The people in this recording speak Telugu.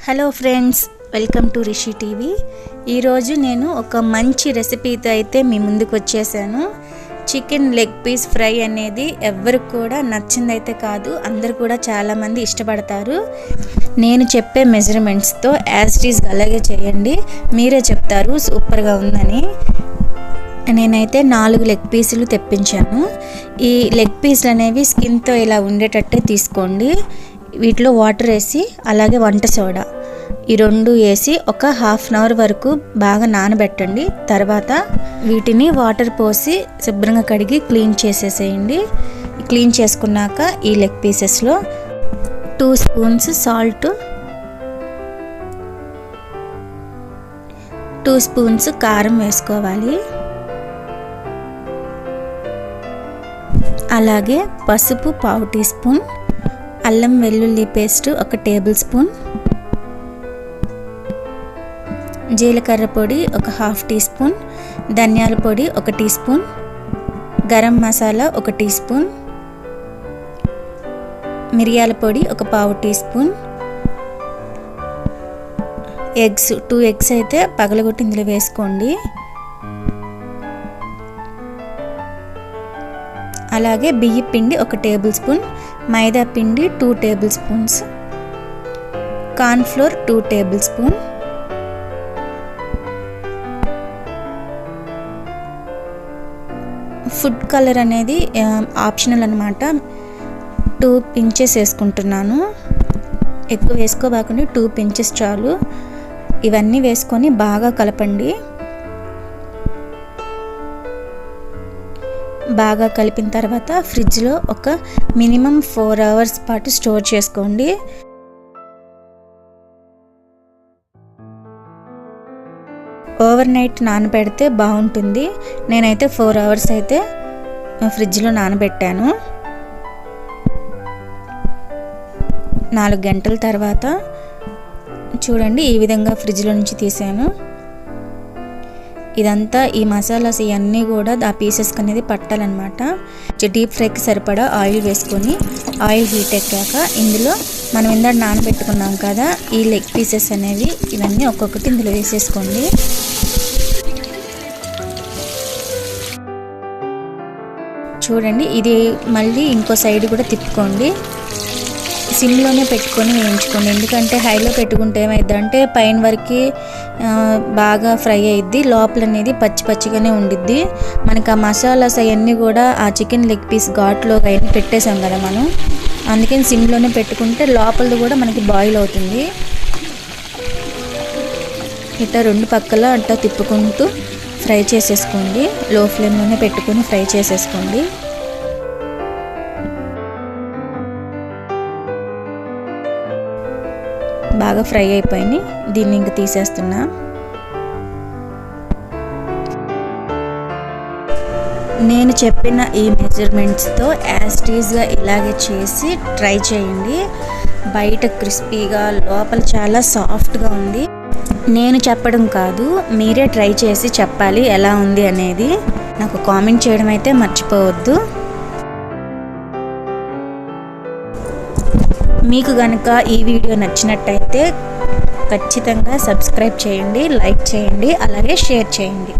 Hello friends, welcome to Rishi TV. ఈరోజు నేను ఒక మంచి రెసిపీతో అయితే మీ ముందుకు వచ్చేసాను. చికెన్ లెగ్ పీస్ ఫ్రై అనేది ఎవరికి కూడా నచ్చిందైతే కాదు, అందరు కూడా చాలామంది ఇష్టపడతారు. నేను చెప్పే మెజర్మెంట్స్తో యాజ్ ఇట్ ఈజ్ అలాగే చేయండి, మీరే చెప్తారు సూపర్గా ఉందని. నేనైతే 4 లెగ్ పీసులు తెప్పించాను. ఈ లెగ్ పీసులు అనేవి స్కిన్తో ఇలా ఉండేటట్టే తీసుకోండి. వీటిలో వాటర్ వేసి అలాగే వంట సోడా ఈ 2 వేసి ఒక హాఫ్ అన్ అవర్ వరకు బాగా నానబెట్టండి. తర్వాత వీటిని వాటర్ పోసి శుభ్రంగా కడిగి క్లీన్ చేసేసేయండి. క్లీన్ చేసుకున్నాక ఈ లెగ్ పీసెస్లో 2 స్పూన్స్ సాల్ట్, 2 స్పూన్స్ కారం వేసుకోవాలి. అలాగే పసుపు 1/2 టీ స్పూన్, అల్లం వెల్లుల్లి పేస్ట్ 1 టేబుల్ స్పూన్, జీలకర్ర పొడి 1/2 టీ స్పూన్, ధనియాల పొడి 1 teaspoon, garam masala 1 teaspoon, మిరియాల పొడి 1/4 టీ స్పూన్, ఎగ్స్ 2 ఎగ్స్ అయితే పగలగొట్టి ఇందులో వేసుకోండి. అలాగే బియ్య పిండి 1 టేబుల్ స్పూన్, మైదా పిండి 2 table spoons, cornflour 2 table spoon, food colour అనేది ఆప్షనల్ అన్నమాట. 2 పించెస్ వేసుకుంటున్నాను. ఎక్కువ వేసుకోబాకండి, 2 పించెస్ చాలు. ఇవన్నీ వేసుకొని బాగా కలపండి. బాగా కలిపిన తర్వాత ఫ్రిడ్జ్లో ఒక మినిమం 4 అవర్స్ పాటు స్టోర్ చేసుకోండి. ఓవర్ నైట్ నానబెడితే బాగుంటుంది. నేనైతే 4 అవర్స్ అయితే ఫ్రిడ్జ్లో నానబెట్టాను. 4 గంటల తర్వాత చూడండి, ఈ విధంగా ఫ్రిడ్జ్లో నుంచి తీసాను. ఇదంతా ఈ మసాలాస్ ఇవన్నీ కూడా ఆ పీసెస్కి అనేది పట్టాలన్నమాట. డీప్ ఫ్రైకి సరిపడా ఆయిల్ వేసుకొని ఆయిల్ హీట్ ఎక్కాక ఇందులో మనం ఇందాక నానబెట్టుకున్నాం కదా ఈ లెగ్ పీసెస్ అనేవి, ఇవన్నీ ఒక్కొక్కటి ఇందులో వేసేసుకోండి. చూడండి, ఇది మళ్ళీ ఇంకో సైడ్ కూడా తిప్పుకోండి. సిమ్లోనే పెట్టుకొని వేయించుకోండి, ఎందుకంటే హైలో పెట్టుకుంటే ఏమైందంటే పైన వరకు బాగా ఫ్రై అయ్యిద్ది, లోపల అనేది పచ్చి పచ్చిగానే ఉండిద్ది. మనకి ఆ మసాలాస్ అవన్నీ కూడా ఆ చికెన్ లెగ్ పీస్ ఘాట్లో అవన్నీ పెట్టేసాం కదా మనం, అందుకని సిమ్లోనే పెట్టుకుంటే లోపలది కూడా మనకి బాయిల్ అవుతుంది. ఇట్లా 2 పక్కల అట్లా తిప్పుకుంటూ ఫ్రై చేసేసుకోండి. లో ఫ్లేమ్లోనే పెట్టుకొని ఫ్రై చేసేసుకోండి. బాగా ఫ్రై అయిపోయి దీన్ని ఇంక తీసేస్తున్నా. నేను చెప్పిన ఈ మెజర్మెంట్స్తో యాజ్ ఇట్ ఈజ్గా ఇలాగే చేసి ట్రై చేయండి. బయట క్రిస్పీగా, లోపల చాలా సాఫ్ట్గా ఉంది. నేను చెప్పడం కాదు, మీరే ట్రై చేసి చెప్పాలి ఎలా ఉంది అనేది. నాకు కామెంట్ చేయడం అయితే మర్చిపోవద్దు. మీకు కనుక ఈ వీడియో నచ్చినట్టయితే ఖచ్చితంగా సబ్స్క్రైబ్ చేయండి, లైక్ చేయండి, అలాగే షేర్ చేయండి.